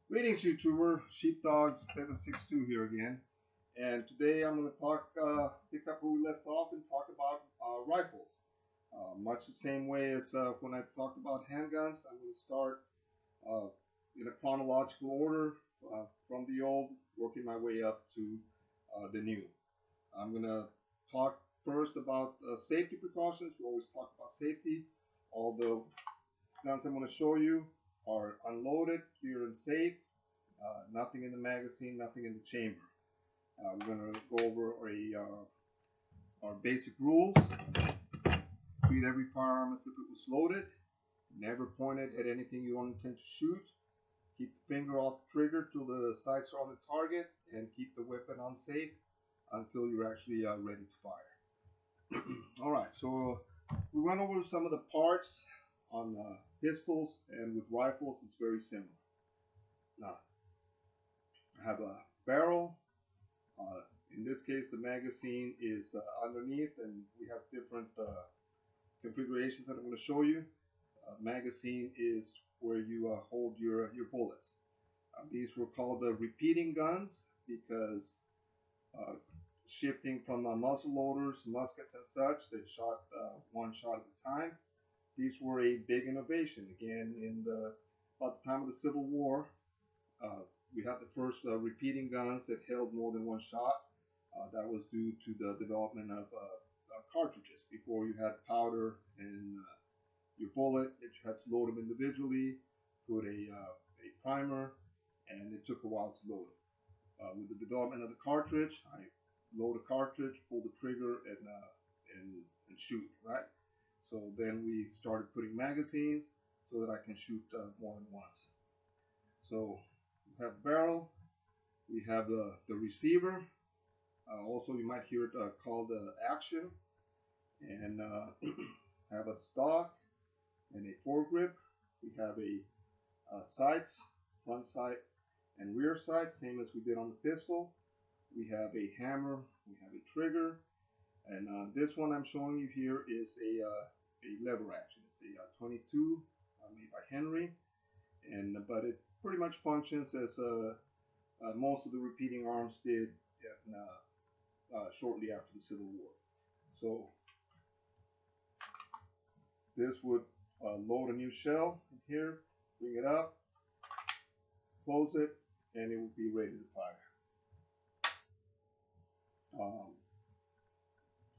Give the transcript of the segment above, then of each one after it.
Greetings, YouTuber. Sheepdog762 here again. And today I'm going to pick up where we left off and talk about rifles. Much the same way as when I talked about handguns, I'm going to start uh, in a chronological order from the old, working my way up to the new. I'm going to talk first about safety precautions. We always talk about safety. All the guns I'm going to show you are unloaded, clear, and safe. Nothing in the magazine, nothing in the chamber. We're going to go over our basic rules. Treat every firearm as if it was loaded. Never point it at anything you don't intend to shoot. Keep the finger off the trigger till the sights are on the target, and keep the weapon unsafe until you're actually ready to fire. Alright, so we went over some of the parts on pistols, and with rifles it's very similar. Now, I have a barrel. In this case, the magazine is underneath, and we have different configurations that I'm going to show you. Magazine is where you hold your bullets. These were called the repeating guns because uh, shifting from muzzle loaders, muskets, and such, they shot one shot at a time. These were a big innovation. Again, about the time of the Civil War, uh, we had the first repeating guns that held more than one shot. That was due to the development of cartridges. Before, you had powder and your bullet that you had to load them individually, put a primer, and it took a while to load it. With the development of the cartridge, I load a cartridge, pull the trigger, and shoot, right? So then we started putting magazines so that I can shoot more than once. So we have barrel, we have the receiver. Also, you might hear it called action, and have a stock and a foregrip. We have sights, front sight, and rear sight, same as we did on the pistol. We have a hammer, we have a trigger, and this one I'm showing you here is a lever action. It's a 22 made by Henry, and but it pretty much functions as most of the repeating arms did shortly after the Civil War. So this would load a new shell in here, bring it up, close it, and it will be ready to fire.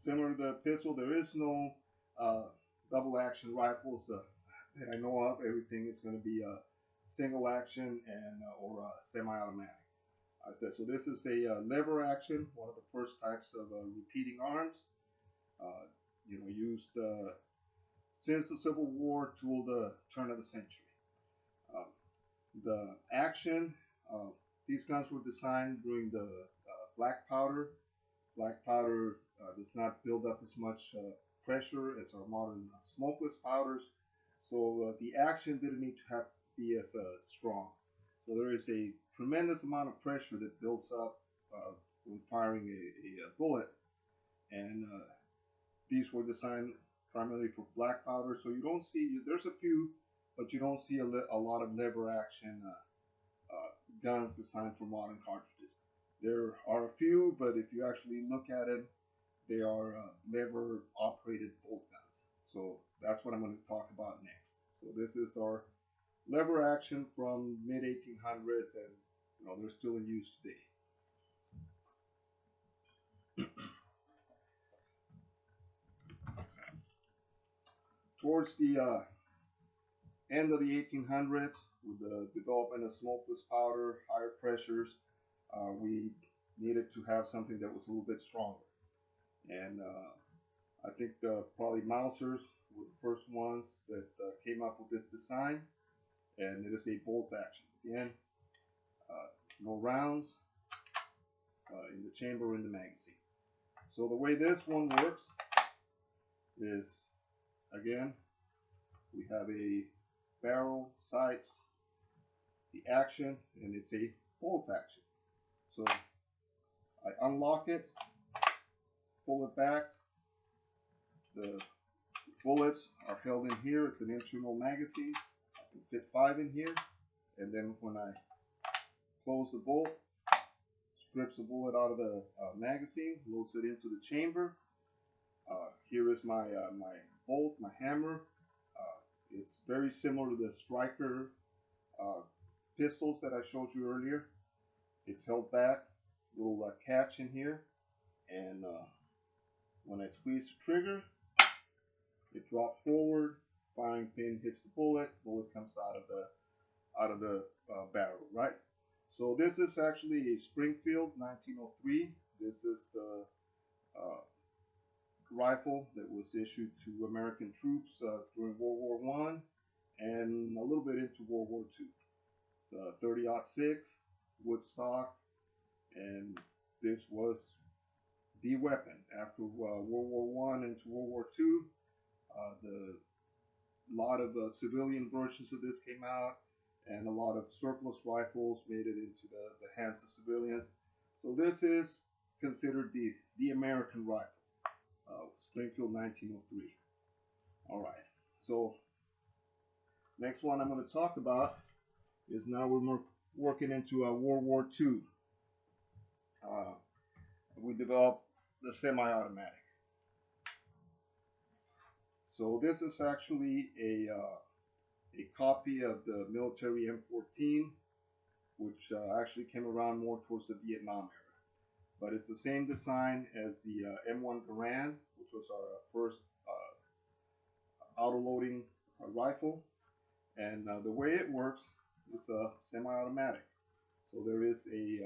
Similar to the pistol, there is no double action rifles that I know of. Everything is going to be a single action and or semi-automatic. I said so. This is a lever action, one of the first types of repeating arms. Used since the Civil War till the turn of the century. Um, the action, these guns were designed during the black powder. Black powder does not build up as much pressure as our modern smokeless powders, so the action didn't need to have to be as strong. So there is a tremendous amount of pressure that builds up when firing a bullet, and these were designed primarily for black powder. So you don't see, there's a few, but you don't see a lot of lever action guns designed for modern cartridges. There are a few, but if you actually look at it, they are lever operated bolt guns. So that's what I'm going to talk about next. So this is our lever action from mid 1800s, and they're still in use today. Towards the end of the 1800s, with the development of smokeless powder, higher pressures, we needed to have something that was a little bit stronger. And I think probably Mausers were the first ones that came up with this design, and it is a bolt action. Again, no rounds in the chamber or in the magazine. So the way this one works is, again, we have a barrel, sights, the action, and it's a bolt action. So I unlock it, pull it back, the bullets are held in here. It's an internal magazine. I can fit 5 in here, and then when I close the bolt, strips the bullet out of the magazine, loads it into the chamber. Here is my bolt, my hammer. It's very similar to the striker pistols that I showed you earlier. It's held back, little catch in here, and when I squeeze the trigger, it drops forward. Firing pin hits the bullet. Bullet comes out of the barrel, right? So this is actually a Springfield 1903. This is the rifle that was issued to American troops during World War I and a little bit into World War II. It's 30-06 wood stock, and this was the weapon after World War I into World War II. The lot of civilian versions of this came out, and a lot of surplus rifles made it into the hands of civilians. So this is considered the American rifle, Springfield 1903. All right, so next one I'm going to talk about is now we're working into World War II. We developed the semi-automatic. So this is actually a copy of the military M14, which actually came around more towards the Vietnam era. But it's the same design as the M1 Garand, which was our first auto-loading rifle. And the way it works is semi-automatic. So there is a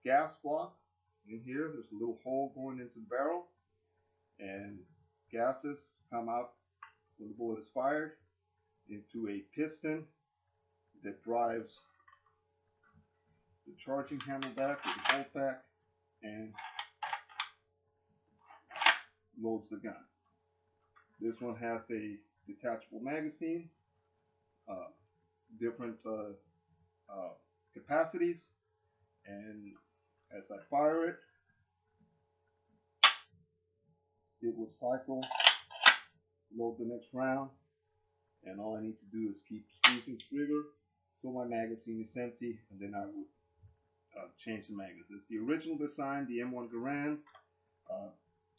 gas block in here. There's a little hole going into the barrel, and gases come out when the bullet is fired into a piston that drives the charging handle back with the bolt back and loads the gun. This one has a detachable magazine, different capacities, and as I fire it, it will cycle, load the next round, and all I need to do is keep squeezing the trigger till my magazine is empty, and then I would change the magazine. It's the original design, the M1 Garand,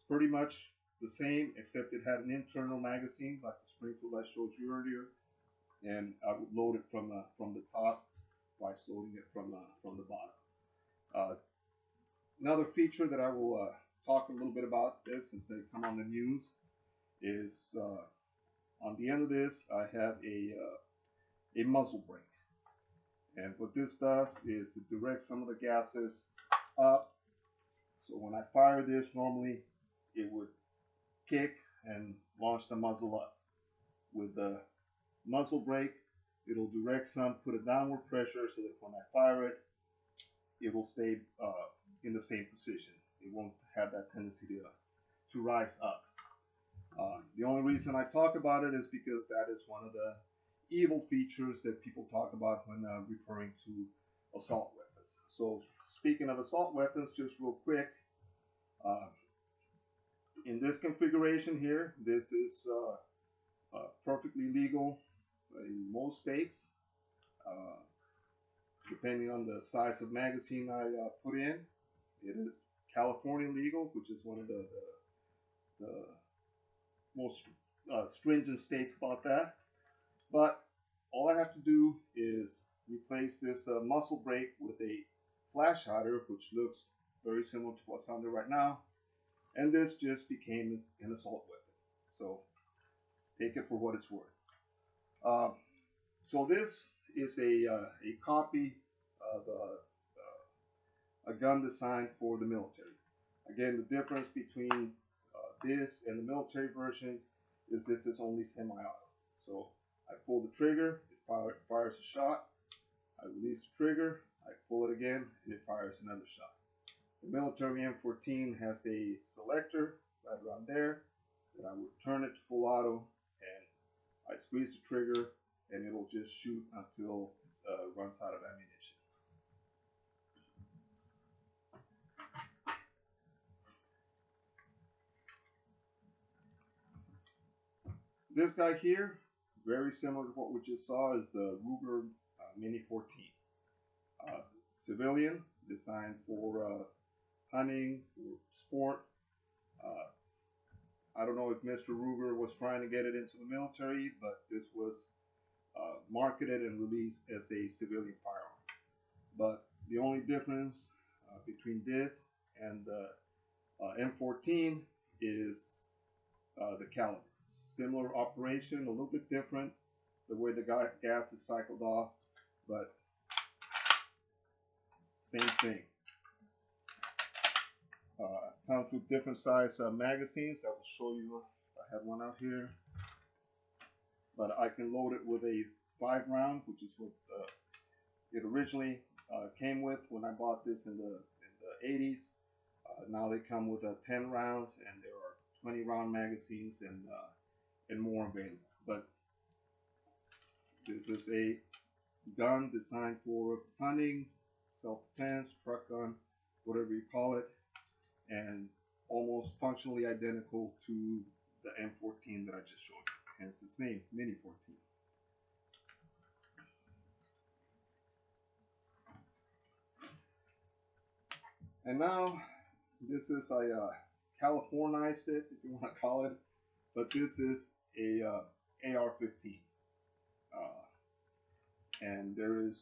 pretty much the same, except it had an internal magazine like the Springfield I showed you earlier, and I would load it from the top by loading it from the bottom. Another feature that I will talk a little bit about this since they come on the news is on the end of this I have a muzzle brake, and what this does is it directs some of the gases up. So when I fire this, normally it would kick and launch the muzzle up. With the muzzle brake, it'll direct some, put a downward pressure so that when I fire it, it will stay in the same position. It won't have that tendency to rise up. The only reason I talk about it is because that is one of the evil features that people talk about when referring to assault weapons. So speaking of assault weapons, just real quick, in this configuration here, this is perfectly legal in most states. Depending on the size of magazine I put in, it is California legal, which is one of the most stringent states about that. But all I have to do is replace this muzzle brake with a flash hider, which looks very similar to what's on there right now, and this just became an assault weapon. So take it for what it's worth. So this is a copy of a gun designed for the military. Again, the difference between this and the military version is this is only semi-auto. So I pull the trigger, it fires a shot. I release the trigger, I pull it again, and it fires another shot. The military M14 has a selector right around there that I would turn it to full auto, and I squeeze the trigger, and it'll just shoot until it runs out of ammunition. This guy here, very similar to what we just saw, is the Ruger Mini 14. Civilian, designed for hunting, for sport. Uh, I don't know if Mr. Ruger was trying to get it into the military, but this was marketed and released as a civilian firearm. But the only difference between this and the M14 is the caliber. Similar operation, a little bit different, the way the gas is cycled off, but same thing. Comes with different size magazines. I will show you. I have one out here, but I can load it with a 5-round, which is what it originally came with when I bought this in the 80s. Now they come with 10 rounds, and there are 20-round magazines and more available. But this is a gun designed for hunting, self-defense, truck gun, whatever you call it, and almost functionally identical to the M14 that I just showed you. Hence its name, Mini 14. And now, this is, I Californized it, if you want to call it, but this is a AR-15. And there is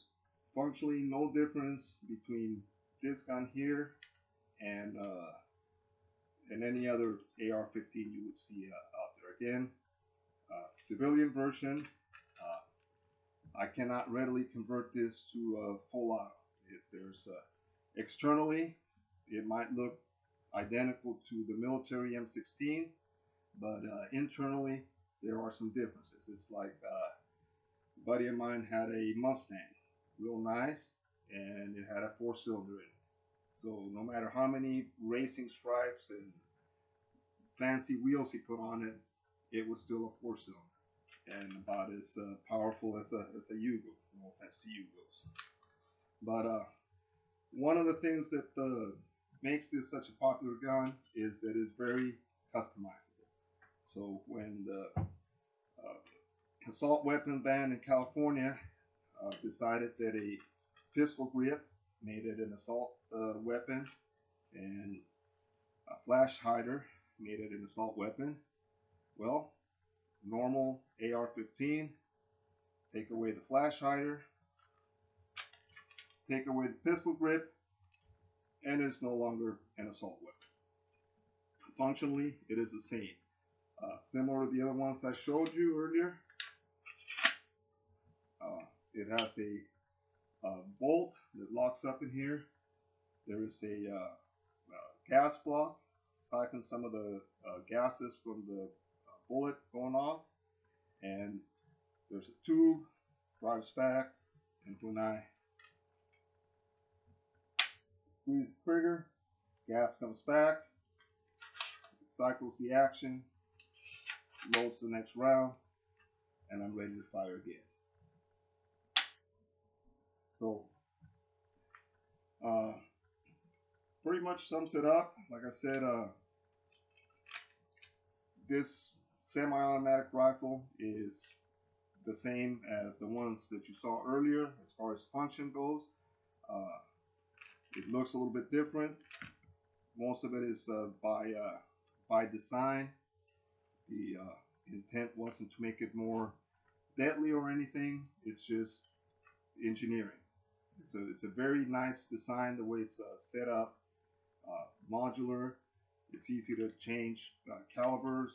functionally no difference between this gun here and any other AR-15 you would see out there. Again, civilian version. I cannot readily convert this to full auto. If there's externally, it might look identical to the military M16, but internally there are some differences. It's like a buddy of mine had a Mustang, real nice, and it had a 4-cylinder in it. So no matter how many racing stripes and fancy wheels he put on it, it was still a 4-cylinder and about as powerful as a Yugo. No offense to Yugos, but one of the things that makes this such a popular gun is that it's very customizable. So when the assault weapon ban in California decided that a pistol grip made it an assault weapon, and a flash hider made it an assault weapon, well, normal AR-15, take away the flash hider, take away the pistol grip, and it's no longer an assault weapon. Functionally, it is the same. Similar to the other ones I showed you earlier. It has a bolt that locks up in here. There is a gas block, siphons some of the gases from the bullet going off, and there's a tube, drives back, and when I squeeze the trigger, gas comes back, it cycles the action, loads the next round, and I'm ready to fire again. So pretty much sums it up. Like I said, this semi-automatic rifle is the same as the ones that you saw earlier as far as function goes. It looks a little bit different. Most of it is by design. The intent wasn't to make it more deadly or anything. It's just engineering. It's a very nice design, the way it's set up, modular. It's easy to change calibers.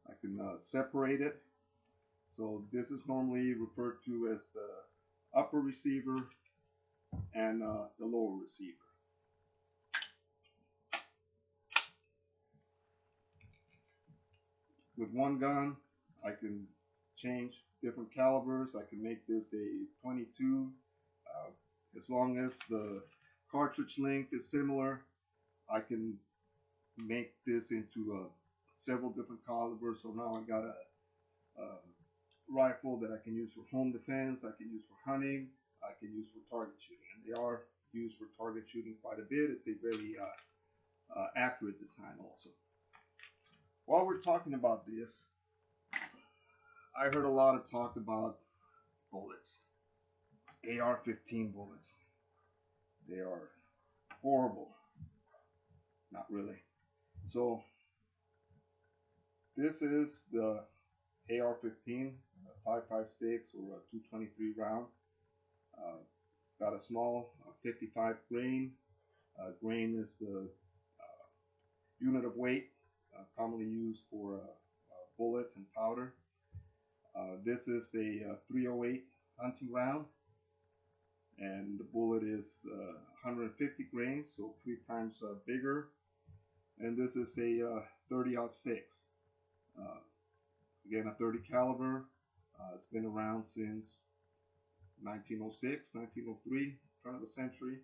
I can separate it. So this is normally referred to as the upper receiver and the lower receiver. With one gun, I can change different calibers. I can make this a 22, as long as the cartridge length is similar. I can make this into several different calibers. So now I've got a rifle that I can use for home defense, I can use for hunting, I can use for target shooting, and they are used for target shooting quite a bit. It's a very accurate design also. while we're talking about this, I heard a lot of talk about bullets. AR-15 bullets. They are horrible. Not really. So this is the AR-15, 5.56 or a 223 round. It's got a small 55 grain. Grain is the unit of weight commonly used for bullets and powder. This is a 308 hunting round, and the bullet is 150 grains, so 3 times bigger. And this is a 30-06. Again, a 30 caliber. It's been around since 1906, 1903, turn of the century.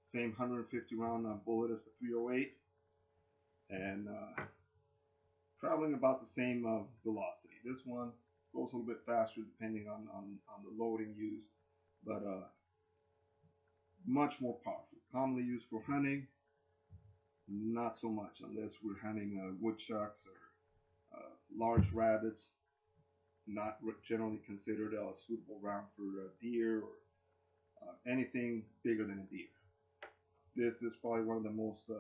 Same 150 round bullet as the 308, and traveling about the same velocity. This one goes a little bit faster depending on the loading used, but much more powerful. Commonly used for hunting, not so much unless we're hunting woodchucks or large rabbits. Not generally considered a suitable round for deer or anything bigger than a deer. This is probably one of the most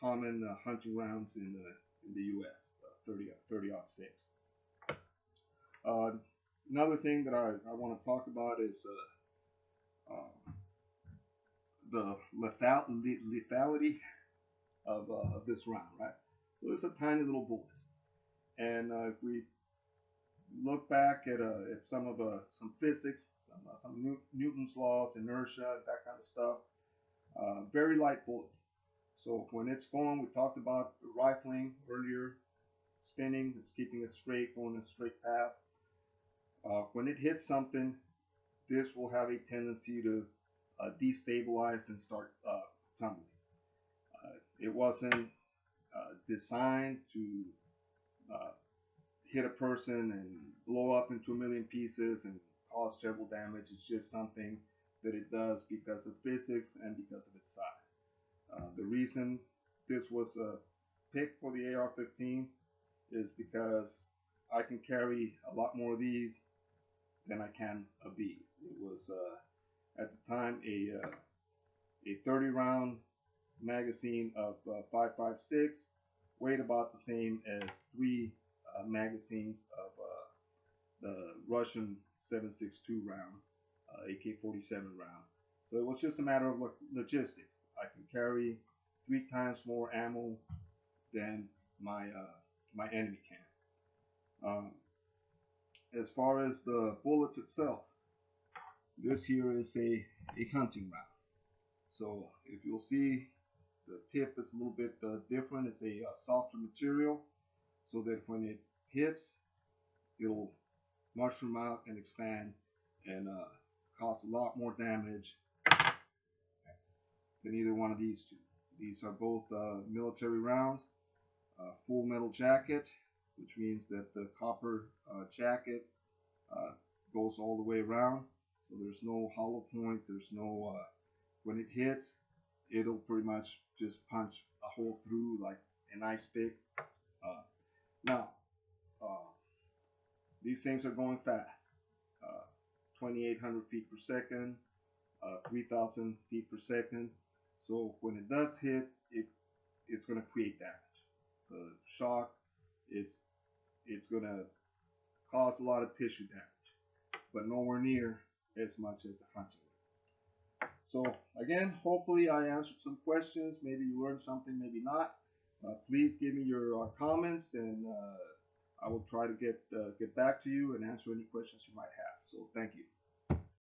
common hunting rounds in the U.S. 30-06. Another thing that I want to talk about is the lethality of this round, right? So it's a tiny little bullet, and if we look back at some physics, some Newton's laws, inertia, that kind of stuff, very light bullet. So when it's going, we talked about rifling earlier, spinning, it's keeping it straight, going in a straight path. When it hits something, this will have a tendency to destabilize and start tumbling. It wasn't designed to hit a person and blow up into a million pieces and cause terrible damage. It's just something that it does because of physics and because of its size. The reason this was picked for the AR-15 is because I can carry a lot more of these than I can of these. It was at the time a 30 round magazine of 5.56, weighed about the same as 3 magazines of the Russian 7.62 round, AK-47 round. So it was just a matter of logistics. I can carry 3 times more ammo than my enemy can. As far as the bullets itself, this here is a hunting round. So if you'll see, the tip is a little bit different. It's a softer material, so that when it hits, it'll mushroom out and expand and cause a lot more damage than either one of these two. These are both military rounds, full metal jacket, which means that the copper jacket goes all the way around, so there's no hollow point, there's no, when it hits, it'll pretty much just punch a hole through like an ice pick. Now, these things are going fast, 2,800 feet per second, 3,000 feet per second. So when it does hit, it's going to create damage. The shock, it's going to cause a lot of tissue damage, but nowhere near as much as the hunting. So again, hopefully I answered some questions. Maybe you learned something, maybe not. Please give me your comments, and I will try to get back to you and answer any questions you might have. So thank you.